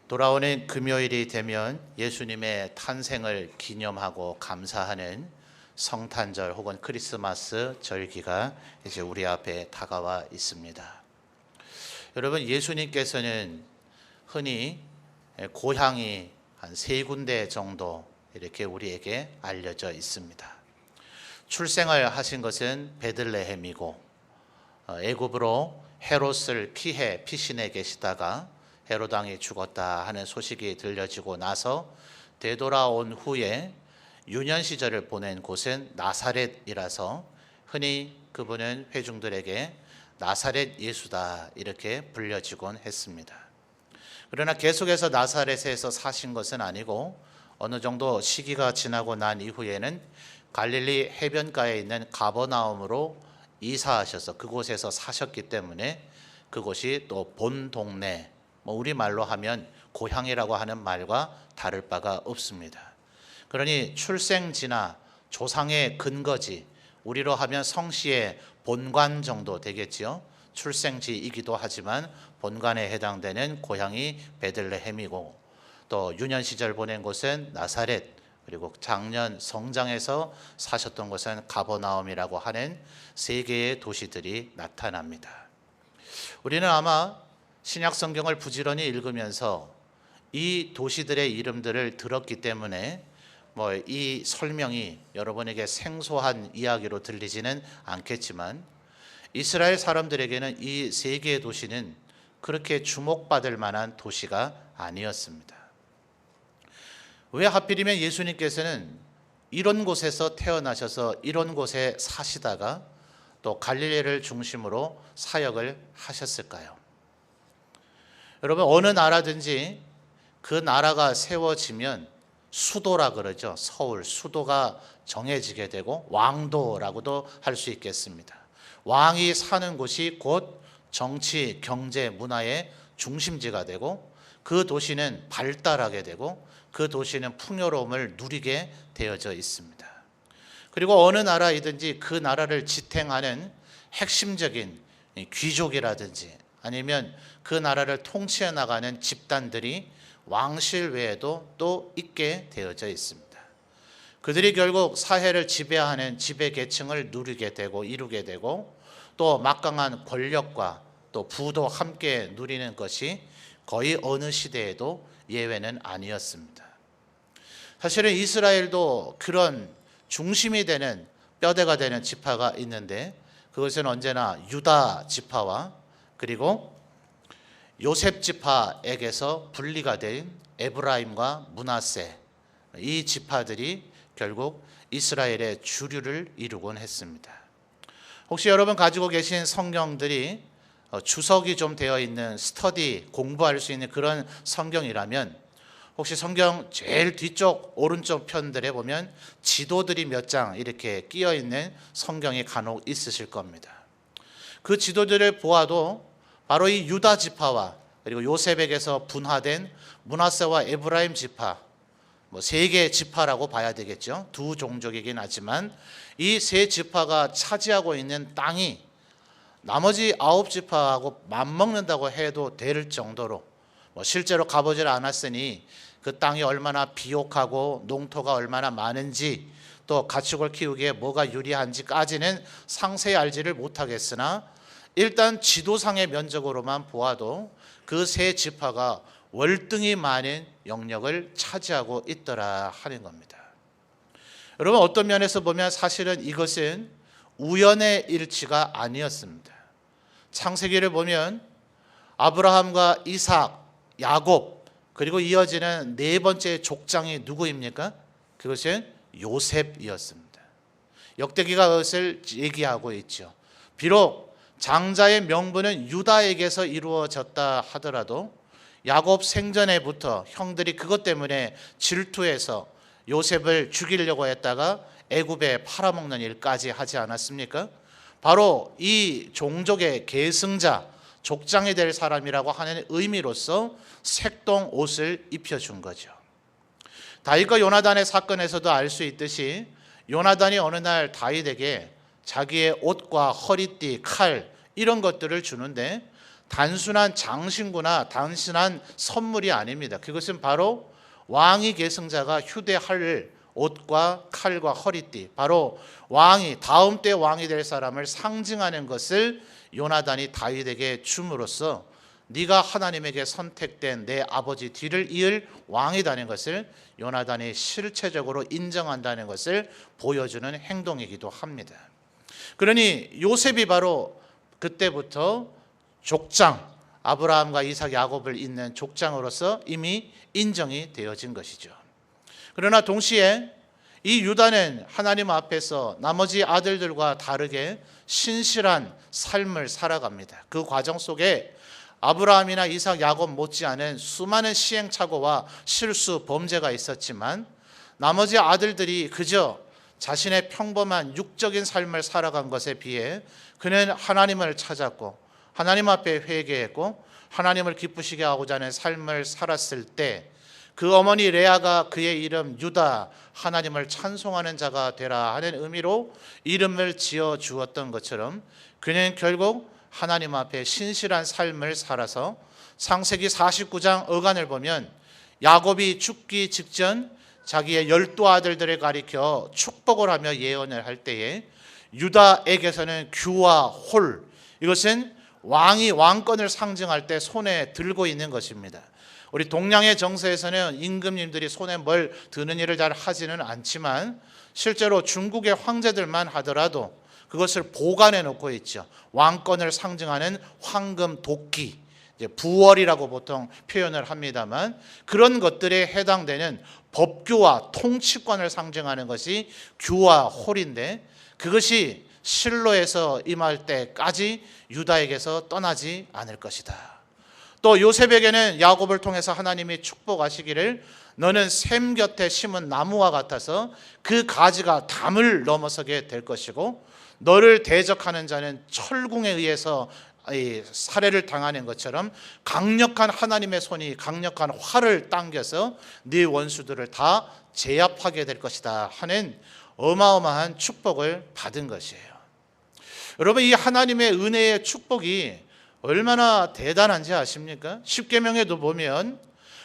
돌아오는 금요일이 되면 예수님의 탄생을 기념하고 감사하는 성탄절 혹은 크리스마스 절기가 이제 우리 앞에 다가와 있습니다. 여러분, 예수님께서는 흔히 고향이 한 세 군데 정도 이렇게 우리에게 알려져 있습니다. 출생을 하신 것은 베들레헴이고, 애굽으로 헤롯을 피신해 계시다가 헤롯 왕이 죽었다 하는 소식이 들려지고 나서 되돌아온 후에 유년 시절을 보낸 곳은 나사렛이라서 흔히 그분은 회중들에게 나사렛 예수다 이렇게 불려지곤 했습니다. 그러나 계속해서 나사렛에서 사신 것은 아니고 어느 정도 시기가 지나고 난 이후에는 갈릴리 해변가에 있는 가버나움으로 이사하셔서 그곳에서 사셨기 때문에 그곳이 또 본 동네, 우리말로 하면 고향이라고 하는 말과 다를 바가 없습니다. 그러니 출생지나 조상의 근거지, 우리로 하면 성씨의 본관 정도 되겠지요. 출생지이기도 하지만 본관에 해당되는 고향이 베들레헴이고, 또 유년 시절 보낸 곳은 나사렛, 그리고 작년 성장에서 사셨던 곳은 가버나움이라고 하는 세 개의 도시들이 나타납니다. 우리는 아마 신약 성경을 부지런히 읽으면서 이 도시들의 이름들을 들었기 때문에 이 설명이 여러분에게 생소한 이야기로 들리지는 않겠지만, 이스라엘 사람들에게는 이 세 개의 도시는 그렇게 주목받을 만한 도시가 아니었습니다. 왜 하필이면 예수님께서는 이런 곳에서 태어나셔서 이런 곳에 사시다가 또 갈릴리를 중심으로 사역을 하셨을까요? 여러분, 어느 나라든지 그 나라가 세워지면 수도라 그러죠. 서울, 수도가 정해지게 되고 왕도라고도 할 수 있겠습니다. 왕이 사는 곳이 곧 정치, 경제, 문화의 중심지가 되고, 그 도시는 발달하게 되고 그 도시는 풍요로움을 누리게 되어져 있습니다. 그리고 어느 나라이든지 그 나라를 지탱하는 핵심적인 귀족이라든지 아니면 그 나라를 통치해 나가는 집단들이 왕실 외에도 또 있게 되어져 있습니다. 그들이 결국 사회를 지배하는 지배 계층을 누리게 되고 이루게 되고, 또 막강한 권력과 또 부도 함께 누리는 것이 거의 어느 시대에도 예외는 아니었습니다. 사실은 이스라엘도 그런 중심이 되는 뼈대가 되는 지파가 있는데, 그것은 언제나 유다 지파와 그리고 요셉 지파에게서 분리가 된 에브라임과 므낫세, 이 지파들이 결국 이스라엘의 주류를 이루곤 했습니다. 혹시 여러분 가지고 계신 성경들이 주석이 좀 되어 있는 스터디 공부할 수 있는 그런 성경이라면, 혹시 성경 제일 뒤쪽 오른쪽 편들에 보면 지도들이 몇 장 이렇게 끼어 있는 성경이 간혹 있으실 겁니다. 그 지도들을 보아도 바로 이 유다 지파와 그리고 요셉에게서 분화된 므낫세와 에브라임 지파, 세 개의 지파라고 봐야 되겠죠. 두 종족이긴 하지만 이 세 지파가 차지하고 있는 땅이 나머지 9지파하고 맞먹는다고 해도 될 정도로, 실제로 가보질 않았으니 그 땅이 얼마나 비옥하고 농토가 얼마나 많은지, 또 가축을 키우기에 뭐가 유리한지까지는 상세히 알지를 못하겠으나, 일단 지도상의 면적으로만 보아도 그 세 지파가 월등히 많은 영역을 차지하고 있더라 하는 겁니다. 여러분, 어떤 면에서 보면 사실은 이것은 우연의 일치가 아니었습니다. 창세기를 보면 아브라함과 이삭, 야곱, 그리고 이어지는 네 번째 족장이 누구입니까? 그것은 요셉이었습니다. 역대기가 그것을 얘기하고 있죠. 비록 장자의 명분은 유다에게서 이루어졌다 하더라도 야곱 생전에부터 형들이 그것 때문에 질투해서 요셉을 죽이려고 했다가 애굽에 팔아먹는 일까지 하지 않았습니까? 바로 이 종족의 계승자, 족장이 될 사람이라고 하는 의미로서 색동 옷을 입혀준 거죠. 다윗과 요나단의 사건에서도 알 수 있듯이 요나단이 어느 날 다윗에게 자기의 옷과 허리띠, 칼 이런 것들을 주는데, 단순한 장신구나 단순한 선물이 아닙니다. 그것은 바로 왕위 계승자가 휴대할 옷과 칼과 허리띠, 바로 왕이 다음 때 왕이 될 사람을 상징하는 것을 요나단이 다윗에게 줌으로써 네가 하나님에게 선택된 내 아버지 뒤를 이을 왕이라는 것을 요나단이 실체적으로 인정한다는 것을 보여주는 행동이기도 합니다. 그러니 요셉이 바로 그때부터 족장, 아브라함과 이삭, 야곱을 잇는 족장으로서 이미 인정이 되어진 것이죠. 그러나 동시에 이 유다는 하나님 앞에서 나머지 아들들과 다르게 신실한 삶을 살아갑니다. 그 과정 속에 아브라함이나 이삭, 야곱 못지않은 수많은 시행착오와 실수, 범죄가 있었지만 나머지 아들들이 그저 자신의 평범한 육적인 삶을 살아간 것에 비해 그는 하나님을 찾았고 하나님 앞에 회개했고 하나님을 기쁘시게 하고자 하는 삶을 살았을 때 그 어머니 레아가 그의 이름 유다, 하나님을 찬송하는 자가 되라 하는 의미로 이름을 지어 주었던 것처럼 그는 결국 하나님 앞에 신실한 삶을 살아서 창세기 49장 어간을 보면 야곱이 죽기 직전 자기의 12아들들을 가리켜 축복을 하며 예언을 할 때에 유다에게서는 규와 홀, 이것은 왕이 왕권을 상징할 때 손에 들고 있는 것입니다. 우리 동양의 정서에서는 임금님들이 손에 뭘 드는 일을 잘 하지는 않지만 실제로 중국의 황제들만 하더라도 그것을 보관해 놓고 있죠. 왕권을 상징하는 황금 도끼, 부월이라고 보통 표현을 합니다만 그런 것들에 해당되는 법규와 통치권을 상징하는 것이 규와 홀인데 그것이 실로에서 임할 때까지 유다에게서 떠나지 않을 것이다. 또 요셉에게는 야곱을 통해서 하나님이 축복하시기를 너는 샘 곁에 심은 나무와 같아서 그 가지가 담을 넘어서게 될 것이고 너를 대적하는 자는 철궁에 의해서 살해를 당하는 것처럼 강력한 하나님의 손이 강력한 활을 당겨서 네 원수들을 다 제압하게 될 것이다 하는 어마어마한 축복을 받은 것이에요. 여러분, 이 하나님의 은혜의 축복이 얼마나 대단한지 아십니까? 십계명에도 보면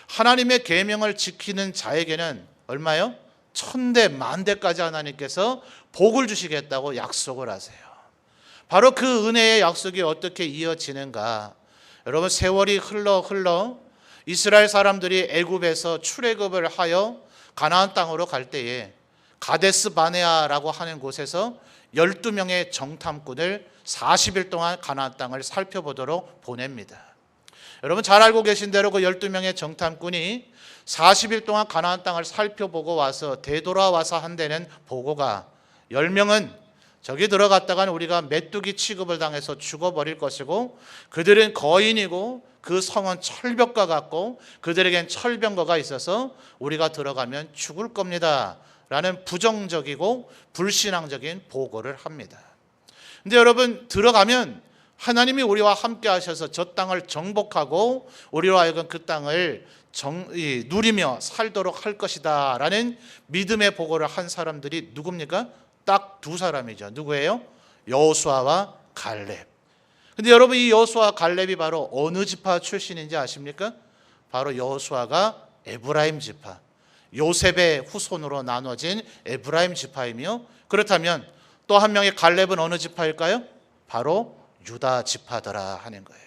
하나님의 계명을 지키는 자에게는 얼마요? 천대 만대까지 하나님께서 복을 주시겠다고 약속을 하세요. 바로 그 은혜의 약속이 어떻게 이어지는가? 여러분, 세월이 흘러 이스라엘 사람들이 애굽에서 출애굽을 하여 가나안 땅으로 갈 때에 가데스 바네아라고 하는 곳에서 12명의 정탐꾼을 40일 동안 가나안 땅을 살펴보도록 보냅니다. 여러분 잘 알고 계신 대로 그 12명의 정탐꾼이 40일 동안 가나안 땅을 살펴보고 와서 되돌아와서 한다는 보고가 10명은 저기 들어갔다가는 우리가 메뚜기 취급을 당해서 죽어버릴 것이고 그들은 거인이고 그 성은 철벽과 같고 그들에겐 철병거가 있어서 우리가 들어가면 죽을 겁니다 라는 부정적이고 불신앙적인 보고를 합니다. 근데 여러분 들어가면 하나님이 우리와 함께 하셔서 저 땅을 정복하고 우리로 하여금 그 땅을 누리며 살도록 할 것이다 라는 믿음의 보고를 한 사람들이 누굽니까? 딱 두 사람이죠. 누구예요? 여호수아와 갈렙. 근데 여러분 이 여호수아와 갈렙이 바로 어느 지파 출신인지 아십니까? 바로 여호수아가 에브라임 지파, 요셉의 후손으로 나눠진 에브라임 지파이며 그렇다면 또 한 명의 갈렙은 어느 지파일까요? 바로 유다 지파더라 하는 거예요.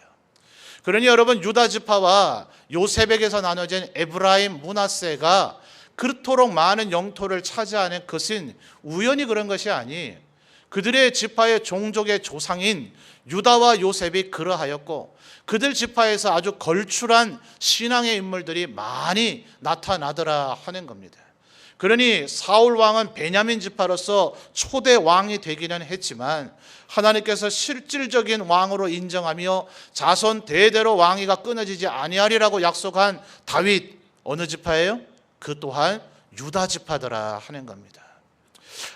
그러니 여러분 유다 지파와 요셉에게서 나눠진 에브라임 므낫세가 그토록 많은 영토를 차지하는 것은 우연히 그런 것이 아니 그들의 지파의 종족의 조상인 유다와 요셉이 그러하였고 그들 지파에서 아주 걸출한 신앙의 인물들이 많이 나타나더라 하는 겁니다. 그러니 사울 왕은 베냐민 지파로서 초대 왕이 되기는 했지만 하나님께서 실질적인 왕으로 인정하며 자손 대대로 왕위가 끊어지지 아니하리라고 약속한 다윗 어느 지파예요? 그 또한 유다 지파더라 하는 겁니다.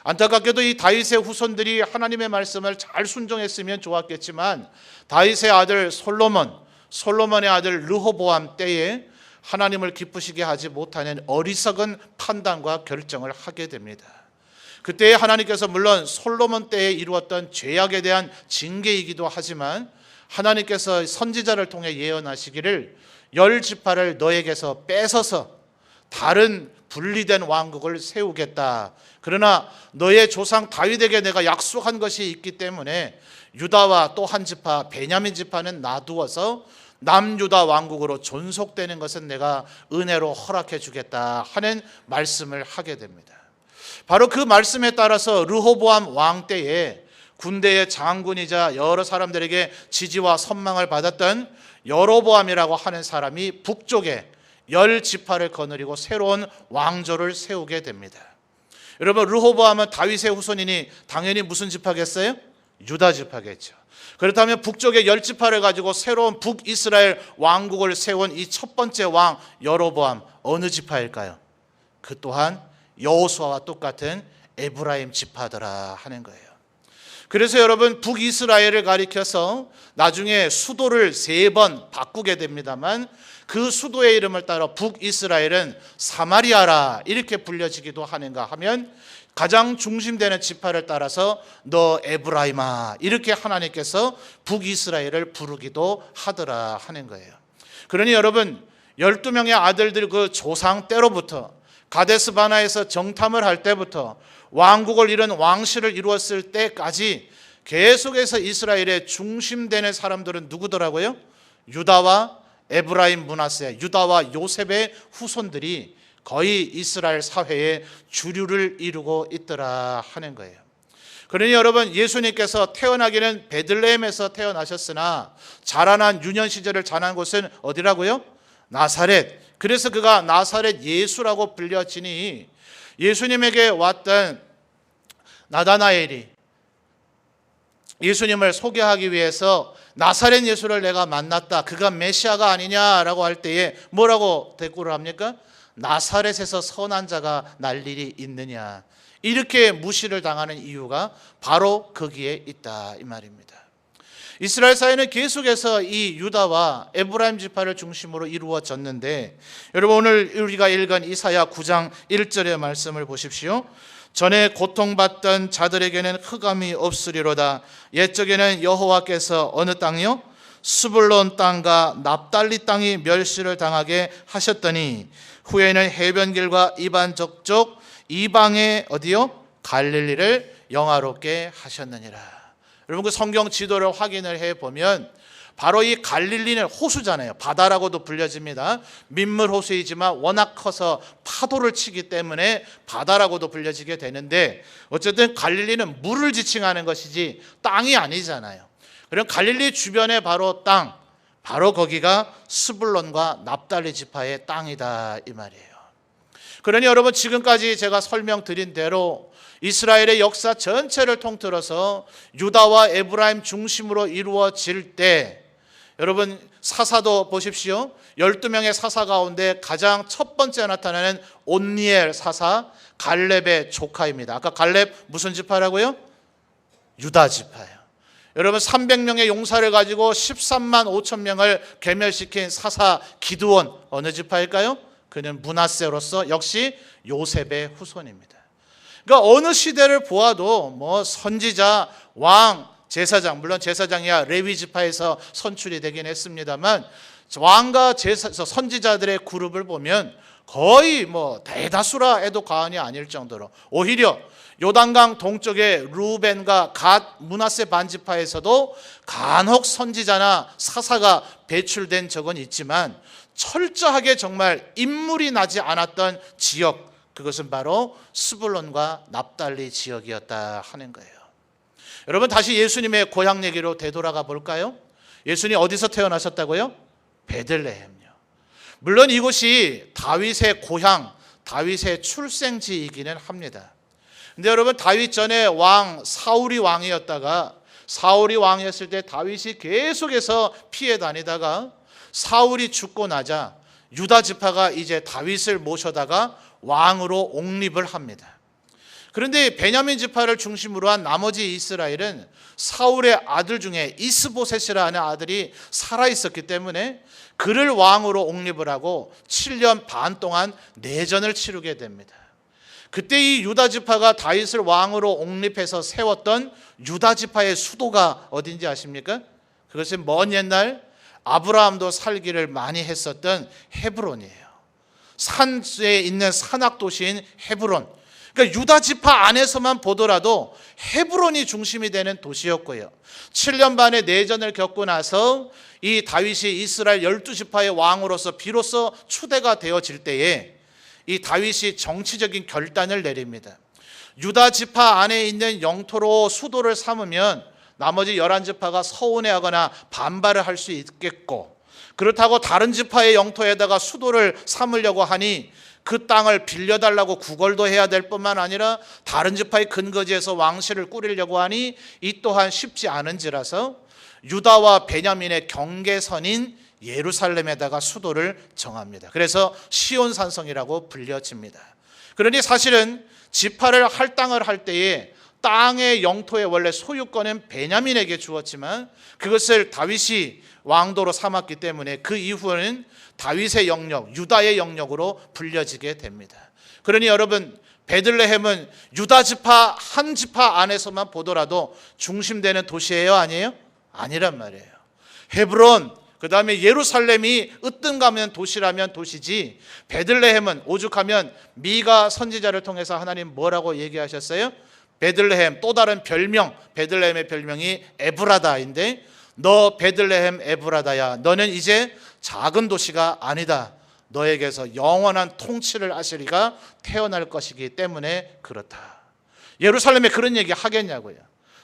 안타깝게도 이 다윗의 후손들이 하나님의 말씀을 잘 순종했으면 좋았겠지만 다윗의 아들 솔로몬의 아들 르호보암 때에 하나님을 기쁘시게 하지 못하는 어리석은 판단과 결정을 하게 됩니다. 그때 하나님께서 물론 솔로몬 때에 이루었던 죄악에 대한 징계이기도 하지만 하나님께서 선지자를 통해 예언하시기를 10지파를 너에게서 뺏어서 다른 분리된 왕국을 세우겠다. 그러나 너의 조상 다윗에게 내가 약속한 것이 있기 때문에 유다와 또 한 지파 베냐민 지파는 놔두어서 남유다 왕국으로 존속되는 것은 내가 은혜로 허락해 주겠다 하는 말씀을 하게 됩니다. 바로 그 말씀에 따라서 르호보암 왕 때에 군대의 장군이자 여러 사람들에게 지지와 선망을 받았던 여로보암이라고 하는 사람이 북쪽에 10지파를 거느리고 새로운 왕조를 세우게 됩니다. 여러분, 르호보암은 다윗의 후손이니 당연히 무슨 지파겠어요? 유다 지파겠죠. 그렇다면 북쪽의 10지파를 가지고 새로운 북이스라엘 왕국을 세운 이 첫 번째 왕 여로보암, 어느 지파일까요? 그 또한 여호수아와 똑같은 에브라임 지파더라 하는 거예요. 그래서 여러분, 북이스라엘을 가리켜서 나중에 수도를 3번 바꾸게 됩니다만 그 수도의 이름을 따라 북이스라엘은 사마리아라 이렇게 불려지기도 하는가 하면 가장 중심되는 지파를 따라서 너 에브라임아 이렇게 하나님께서 북이스라엘을 부르기도 하더라 하는 거예요. 그러니 여러분, 12명의 아들들 그 조상 때로부터 가데스 바나에서 정탐을 할 때부터 왕국을 이룬 왕실을 이루었을 때까지 계속해서 이스라엘의 중심되는 사람들은 누구더라고요? 유다와 에브라임 므낫세, 유다와 요셉의 후손들이 거의 이스라엘 사회의 주류를 이루고 있더라 하는 거예요. 그러니 여러분, 예수님께서 태어나기는 베들레헴에서 태어나셨으나 자라난 유년 시절을 자란 곳은 어디라고요? 나사렛. 그래서 그가 나사렛 예수라고 불려지니 예수님에게 왔던 나다나엘이 예수님을 소개하기 위해서 나사렛 예수를 내가 만났다, 그가 메시아가 아니냐라고 할 때에 뭐라고 대꾸를 합니까? 나사렛에서 선한 자가 날 일이 있느냐, 이렇게 무시를 당하는 이유가 바로 거기에 있다 이 말입니다. 이스라엘 사회는 계속해서 이 유다와 에브라임 지파를 중심으로 이루어졌는데, 여러분 오늘 우리가 읽은 이사야 9장 1절의 말씀을 보십시오. 전에 고통받던 자들에게는 흑암이 없으리로다. 옛적에는 여호와께서 어느 땅이요? 스불론 땅과 납달리 땅이 멸시를 당하게 하셨더니 후에는 해변길과 이방 족족 이방의 어디요? 갈릴리를 영화롭게 하셨느니라. 여러분 그 성경 지도를 확인을 해보면 바로 이 갈릴리는 호수잖아요. 바다라고도 불려집니다. 민물 호수이지만 워낙 커서 파도를 치기 때문에 바다라고도 불려지게 되는데, 어쨌든 갈릴리는 물을 지칭하는 것이지 땅이 아니잖아요. 그럼 갈릴리 주변에 바로 땅, 바로 거기가 스불론과 납달리 지파의 땅이다 이 말이에요. 그러니 여러분 지금까지 제가 설명드린 대로 이스라엘의 역사 전체를 통틀어서 유다와 에브라임 중심으로 이루어질 때, 여러분 사사도 보십시오. 12명의 사사 가운데 가장 첫 번째 나타나는 온니엘 사사, 갈렙의 조카입니다. 아까 갈렙 무슨 지파라고요? 유다 지파예요. 여러분 300명의 용사를 가지고 13만 5천 명을 괴멸시킨 사사 기드온, 어느 지파일까요? 그는 므낫세로서 역시 요셉의 후손입니다. 그러니까 어느 시대를 보아도 뭐 선지자, 왕, 제사장, 물론 제사장이야 레위 지파에서 선출이 되긴 했습니다만 왕과 선지자들의 그룹을 보면 거의 뭐 대다수라 해도 과언이 아닐 정도로, 오히려 요단강 동쪽의 루벤과 갓, 므낫세 반지파에서도 간혹 선지자나 사사가 배출된 적은 있지만 철저하게 정말 인물이 나지 않았던 지역, 그것은 바로 스불론과 납달리 지역이었다 하는 거예요. 여러분 다시 예수님의 고향 얘기로 되돌아가 볼까요? 예수님 어디서 태어나셨다고요? 베들레헴요. 물론 이곳이 다윗의 고향, 다윗의 출생지이기는 합니다. 근데 여러분 다윗 전에 왕 사울이 왕이었다가, 사울이 왕이었을 때 다윗이 계속해서 피해 다니다가 사울이 죽고 나자 유다 지파가 이제 다윗을 모셔다가 왕으로 옹립을 합니다. 그런데 베냐민 지파를 중심으로 한 나머지 이스라엘은 사울의 아들 중에 이스보셋이라는 아들이 살아있었기 때문에 그를 왕으로 옹립을 하고 7년 반 동안 내전을 치르게 됩니다. 그때 이 유다 지파가 다윗을 왕으로 옹립해서 세웠던 유다 지파의 수도가 어딘지 아십니까? 그것은 먼 옛날 아브라함도 살기를 많이 했었던 헤브론이에요. 산에 있는 산악 도시인 헤브론. 그러니까 유다 지파 안에서만 보더라도 헤브론이 중심이 되는 도시였고요. 7년 반의 내전을 겪고 나서 이 다윗이 이스라엘 12지파의 왕으로서 비로소 추대가 되어질 때에 이 다윗이 정치적인 결단을 내립니다. 유다 지파 안에 있는 영토로 수도를 삼으면 나머지 11지파가 서운해하거나 반발을 할 수 있겠고, 그렇다고 다른 지파의 영토에다가 수도를 삼으려고 하니 그 땅을 빌려달라고 구걸도 해야 될 뿐만 아니라 다른 지파의 근거지에서 왕실을 꾸리려고 하니 이 또한 쉽지 않은지라서 유다와 베냐민의 경계선인 예루살렘에다가 수도를 정합니다. 그래서 시온산성이라고 불려집니다. 그러니 사실은 지파를 할당을 할 때에 땅의 영토의 원래 소유권은 베냐민에게 주었지만 그것을 다윗이 왕도로 삼았기 때문에 그 이후에는 다윗의 영역, 유다의 영역으로 불려지게 됩니다. 그러니 여러분, 베들레헴은 유다 지파 한 지파 안에서만 보더라도 중심되는 도시예요, 아니에요? 아니란 말이에요. 헤브론, 그 다음에 예루살렘이 으뜸가면 도시라면 도시지, 베들레헴은 오죽하면 미가 선지자를 통해서 하나님 뭐라고 얘기하셨어요? 베들레헴, 또 다른 별명, 베들레헴의 별명이 에브라다인데, 너 베들레헴 에브라다야, 너는 이제 작은 도시가 아니다. 너에게서 영원한 통치를 하시리가 태어날 것이기 때문에 그렇다. 예루살렘에 그런 얘기 하겠냐고요?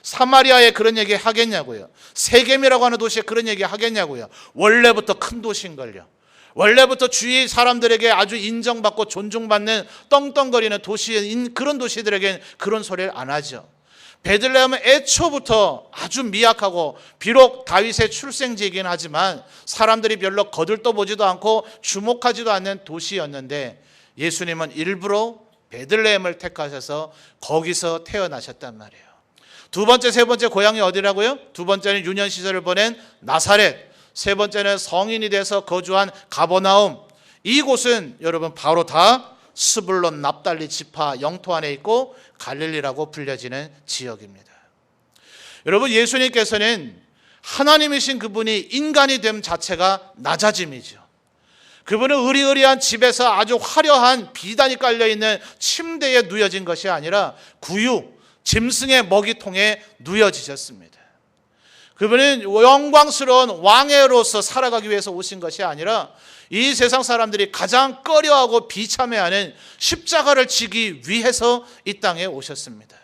사마리아에 그런 얘기 하겠냐고요? 세겜이라고 하는 도시에 그런 얘기 하겠냐고요? 원래부터 큰 도시인걸요. 원래부터 주위 사람들에게 아주 인정받고 존중받는 떵떵거리는 도시인 그런 도시들에게는 그런 소리를 안 하죠. 베들레헴은 애초부터 아주 미약하고 비록 다윗의 출생지이긴 하지만 사람들이 별로 거들떠보지도 않고 주목하지도 않는 도시였는데 예수님은 일부러 베들레헴을 택하셔서 거기서 태어나셨단 말이에요. 두 번째, 세 번째 고향이 어디라고요? 두 번째는 유년 시절을 보낸 나사렛, 세 번째는 성인이 돼서 거주한 가버나움. 이곳은 여러분 바로 다 스불론 납달리 지파 영토 안에 있고 갈릴리라고 불려지는 지역입니다. 여러분, 예수님께서는 하나님이신 그분이 인간이 됨 자체가 낮아짐이죠. 그분은 의리의리한 집에서 아주 화려한 비단이 깔려있는 침대에 누워진 것이 아니라 구유, 짐승의 먹이통에 누워지셨습니다. 그분은 영광스러운 왕으로서 살아가기 위해서 오신 것이 아니라 이 세상 사람들이 가장 꺼려하고 비참해하는 십자가를 지기 위해서 이 땅에 오셨습니다.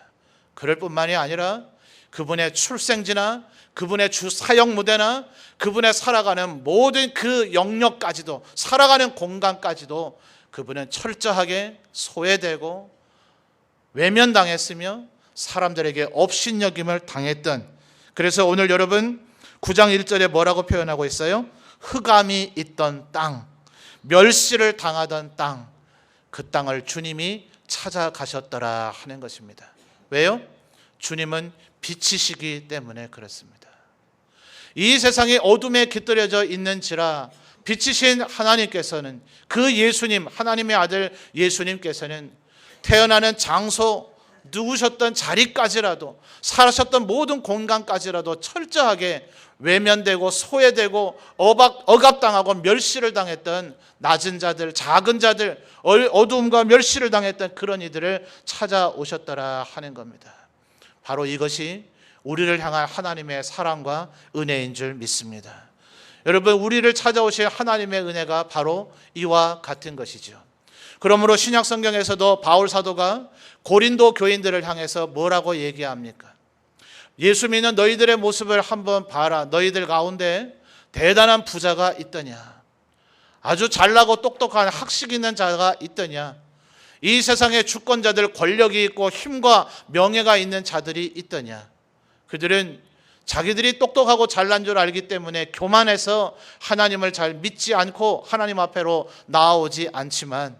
그럴 뿐만이 아니라 그분의 출생지나 그분의 주 사역 무대나 그분의 살아가는 모든 그 영역까지도, 살아가는 공간까지도 그분은 철저하게 소외되고 외면당했으며 사람들에게 업신여김을 당했던, 그래서 오늘 여러분 9장 1절에 뭐라고 표현하고 있어요? 흑암이 있던 땅, 멸시를 당하던 땅, 그 땅을 주님이 찾아가셨더라 하는 것입니다. 왜요? 주님은 빛이시기 때문에 그렇습니다. 이 세상이 어둠에 깃들여져 있는지라 빛이신 하나님께서는, 그 예수님, 하나님의 아들 예수님께서는 태어나는 장소, 누우셨던 자리까지라도, 살아셨던 모든 공간까지라도 철저하게 외면되고 소외되고 억압당하고 멸시를 당했던 낮은 자들, 작은 자들, 어두움과 멸시를 당했던 그런 이들을 찾아오셨더라 하는 겁니다. 바로 이것이 우리를 향한 하나님의 사랑과 은혜인 줄 믿습니다. 여러분, 우리를 찾아오실 하나님의 은혜가 바로 이와 같은 것이죠. 그러므로 신약 성경에서도 바울 사도가 고린도 교인들을 향해서 뭐라고 얘기합니까? 예수 믿는 너희들의 모습을 한번 봐라. 너희들 가운데 대단한 부자가 있더냐? 아주 잘나고 똑똑한 학식 있는 자가 있더냐? 이 세상의 주권자들, 권력이 있고 힘과 명예가 있는 자들이 있더냐? 그들은 자기들이 똑똑하고 잘난 줄 알기 때문에 교만해서 하나님을 잘 믿지 않고 하나님 앞에로 나아오지 않지만,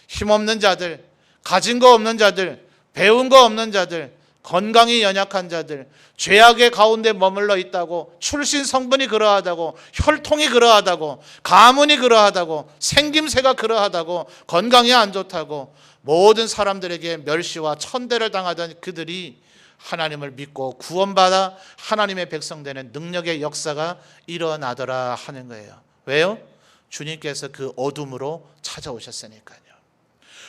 힘없는 자들, 가진 거 없는 자들, 배운 거 없는 자들, 건강이 연약한 자들, 죄악의 가운데 머물러 있다고, 출신 성분이 그러하다고, 혈통이 그러하다고, 가문이 그러하다고, 생김새가 그러하다고, 건강이 안 좋다고 모든 사람들에게 멸시와 천대를 당하던 그들이 하나님을 믿고 구원받아 하나님의 백성 되는 능력의 역사가 일어나더라 하는 거예요. 왜요? 주님께서 그 어둠으로 찾아오셨으니까요.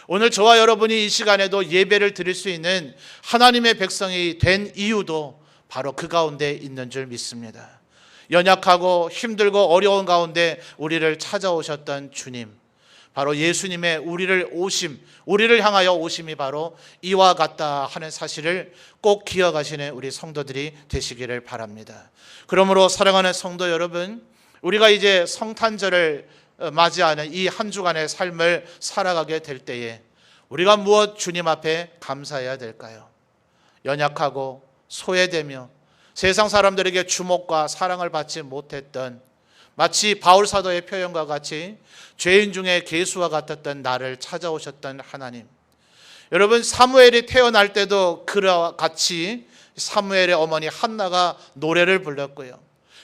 오늘 저와 여러분이 이 시간에도 예배를 드릴 수 있는 하나님의 백성이 된 이유도 바로 그 가운데 있는 줄 믿습니다. 연약하고 힘들고 어려운 가운데 우리를 찾아오셨던 주님, 바로 예수님의 우리를 향하여 오심이 바로 이와 같다 하는 사실을 꼭 기억하시는 우리 성도들이 되시기를 바랍니다. 그러므로 사랑하는 성도 여러분, 우리가 이제 성탄절을 맞이하는 이 한 주간의 삶을 살아가게 될 때에 우리가 무엇 주님 앞에 감사해야 될까요? 연약하고 소외되며 세상 사람들에게 주목과 사랑을 받지 못했던, 마치 바울 사도의 표현과 같이 죄인 중에 괴수와 같았던 나를 찾아오셨던 하나님, 여러분 사무엘이 태어날 때도 그와 같이 사무엘의 어머니 한나가 노래를 불렀고요,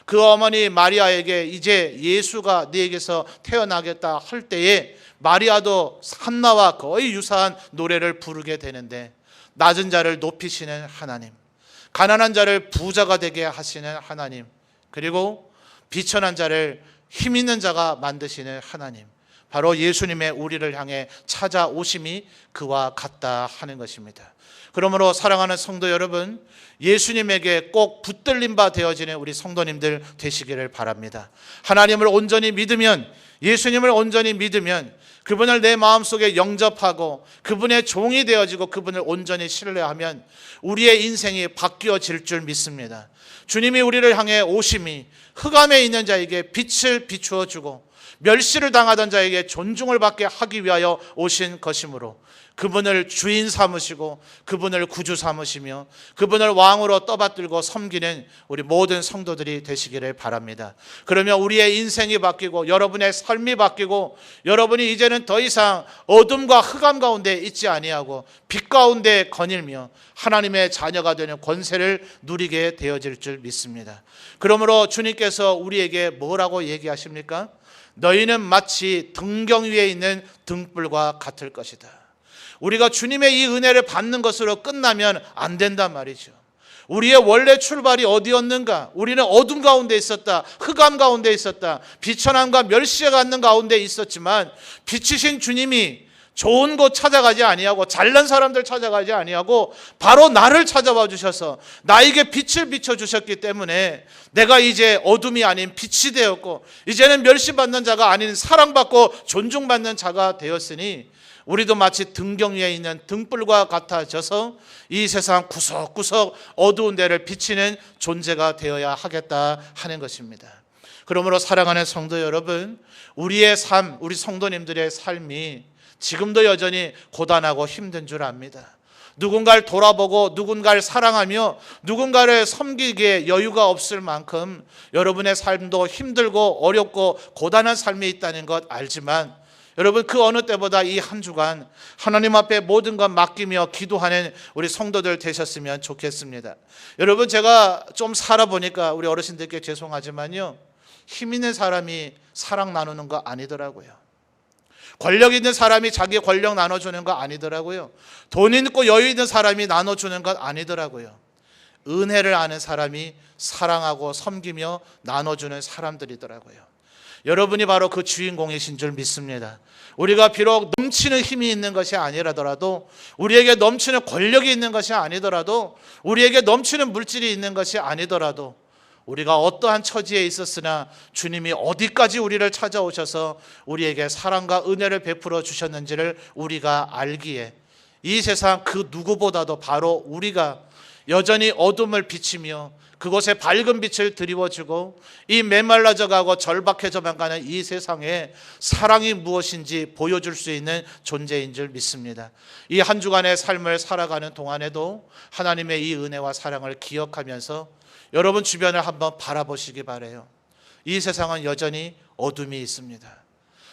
그 어머니 마리아에게 이제 예수가 네에게서 태어나겠다 할 때에 마리아도 한나와 거의 유사한 노래를 부르게 되는데, 낮은 자를 높이시는 하나님, 가난한 자를 부자가 되게 하시는 하나님, 그리고 비천한 자를 힘 있는 자가 만드시는 하나님, 바로 예수님의 우리를 향해 찾아오심이 그와 같다 하는 것입니다. 그러므로 사랑하는 성도 여러분, 예수님에게 꼭 붙들림 바 되어지는 우리 성도님들 되시기를 바랍니다. 하나님을 온전히 믿으면, 예수님을 온전히 믿으면, 그분을 내 마음속에 영접하고 그분의 종이 되어지고 그분을 온전히 신뢰하면 우리의 인생이 바뀌어질 줄 믿습니다. 주님이 우리를 향해 오심이 흑암에 있는 자에게 빛을 비추어 주고 멸시를 당하던 자에게 존중을 받게 하기 위하여 오신 것이므로 그분을 주인 삼으시고 그분을 구주 삼으시며 그분을 왕으로 떠받들고 섬기는 우리 모든 성도들이 되시기를 바랍니다. 그러면 우리의 인생이 바뀌고 여러분의 삶이 바뀌고 여러분이 이제는 더 이상 어둠과 흑암 가운데 있지 아니하고 빛 가운데 거닐며 하나님의 자녀가 되는 권세를 누리게 되어질 줄 믿습니다. 그러므로 주님께서 우리에게 뭐라고 얘기하십니까? 너희는 마치 등경 위에 있는 등불과 같을 것이다. 우리가 주님의 이 은혜를 받는 것으로 끝나면 안 된단 말이죠. 우리의 원래 출발이 어디였는가? 우리는 어둠 가운데 있었다, 흑암 가운데 있었다, 비천함과 멸시에 갖는 가운데 있었지만 빛이신 주님이 좋은 곳 찾아가지 아니하고 잘난 사람들 찾아가지 아니하고 바로 나를 찾아와 주셔서 나에게 빛을 비춰주셨기 때문에 내가 이제 어둠이 아닌 빛이 되었고 이제는 멸시받는 자가 아닌 사랑받고 존중받는 자가 되었으니 우리도 마치 등경 위에 있는 등불과 같아져서 이 세상 구석구석 어두운 데를 비치는 존재가 되어야 하겠다 하는 것입니다. 그러므로 사랑하는 성도 여러분, 우리의 삶, 우리 성도님들의 삶이 지금도 여전히 고단하고 힘든 줄 압니다. 누군가를 돌아보고 누군가를 사랑하며 누군가를 섬기기에 여유가 없을 만큼 여러분의 삶도 힘들고 어렵고 고단한 삶이 있다는 것 알지만 여러분 그 어느 때보다 이 한 주간 하나님 앞에 모든 것 맡기며 기도하는 우리 성도들 되셨으면 좋겠습니다. 여러분 제가 좀 살아보니까 우리 어르신들께 죄송하지만요, 힘 있는 사람이 사랑 나누는 거 아니더라고요. 권력 있는 사람이 자기 권력 나눠주는 거 아니더라고요. 돈 있고 여유 있는 사람이 나눠주는 것 아니더라고요. 은혜를 아는 사람이 사랑하고 섬기며 나눠주는 사람들이더라고요. 여러분이 바로 그 주인공이신 줄 믿습니다. 우리가 비록 넘치는 힘이 있는 것이 아니라더라도, 우리에게 넘치는 권력이 있는 것이 아니더라도, 우리에게 넘치는 물질이 있는 것이 아니더라도, 우리가 어떠한 처지에 있었으나 주님이 어디까지 우리를 찾아오셔서 우리에게 사랑과 은혜를 베풀어 주셨는지를 우리가 알기에 이 세상 그 누구보다도 바로 우리가 여전히 어둠을 비치며 그곳에 밝은 빛을 드리워주고 이 메말라져가고 절박해져만 가는 이 세상에 사랑이 무엇인지 보여줄 수 있는 존재인 줄 믿습니다. 이 한 주간의 삶을 살아가는 동안에도 하나님의 이 은혜와 사랑을 기억하면서 여러분 주변을 한번 바라보시기 바라요. 이 세상은 여전히 어둠이 있습니다.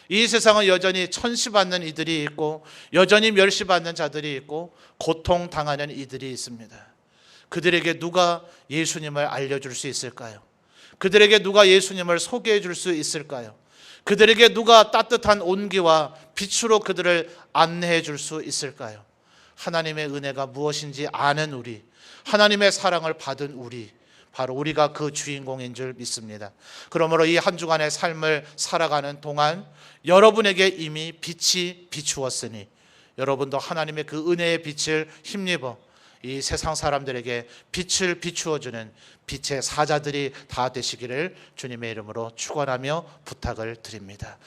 이 세상은 여전히 천시받는 이들이 있고 여전히 멸시받는 자들이 있고 고통당하는 이들이 있습니다. 그들에게 누가 예수님을 알려줄 수 있을까요? 그들에게 누가 예수님을 소개해 줄 수 있을까요? 그들에게 누가 따뜻한 온기와 빛으로 그들을 안내해 줄 수 있을까요? 하나님의 은혜가 무엇인지 아는 우리, 하나님의 사랑을 받은 우리, 바로 우리가 그 주인공인 줄 믿습니다. 그러므로 이 한 주간의 삶을 살아가는 동안 여러분에게 이미 빛이 비추었으니 여러분도 하나님의 그 은혜의 빛을 힘입어 이 세상 사람들에게 빛을 비추어주는 빛의 사자들이 다 되시기를 주님의 이름으로 축원하며 부탁을 드립니다.